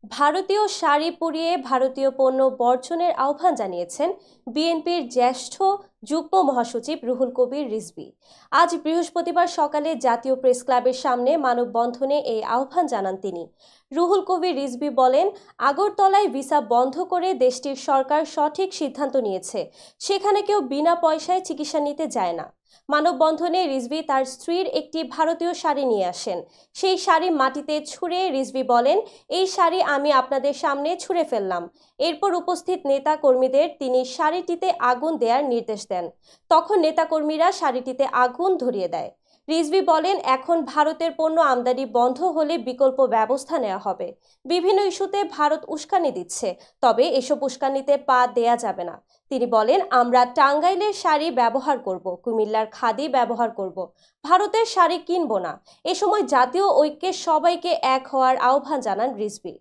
ভারতীয় শাড়ি পরিয়ে ভারতীয় পণ্য বর্জনের আহ্বান জানিয়েছেন বিএনপির জ্যেষ্ঠ যুগ্ম মহাসচিব রুহুল কবির রিজভী। আজ বৃহস্পতিবার সকালে জাতীয় প্রেস ক্লাবের সামনে মানববন্ধনে এই আহ্বান জানান তিনি। রুহুল কবির রিজভী বলেন, আগরতলায় ভিসা বন্ধ করে দেশটির সরকার সঠিক সিদ্ধান্ত নিয়েছে। সেখানে কেউ বিনা পয়সায় চিকিৎসা নিতে যায় না। মানববন্ধনে রিজভী তার স্ত্রীর একটি ভারতীয় শাড়ি নিয়ে আসেন। সেই শাড়ি মাটিতে ছুঁড়ে রিজভী বলেন, এই শাড়ি আমি আপনাদের সামনে ছুঁড়ে ফেললাম। এরপর উপস্থিত নেতা কর্মীদের তিনি শাড়িটিতে আগুন দেওয়ার নির্দেশ দেন। তখন নেতাকর্মীরা শাড়িটিতে আগুন ধরিয়ে দেয়। রিজভী বলেন, এখন ভারতের পণ্য আমদানি বন্ধ হলে বিকল্প ব্যবস্থা নেওয়া হবে। বিভিন্ন ইস্যুতে ভারত উস্কানি দিচ্ছে, তবে এসব উস্কানিতে পা দেয়া যাবে না। তিনি বলেন, আমরা টাঙ্গাইলের শাড়ি ব্যবহার করব, কুমিল্লার খাদি ব্যবহার করব, ভারতের শাড়ি কিনব না। এ সময় জাতীয় ঐক্যের সবাইকে এক হওয়ার আহ্বান জানান রিজভী।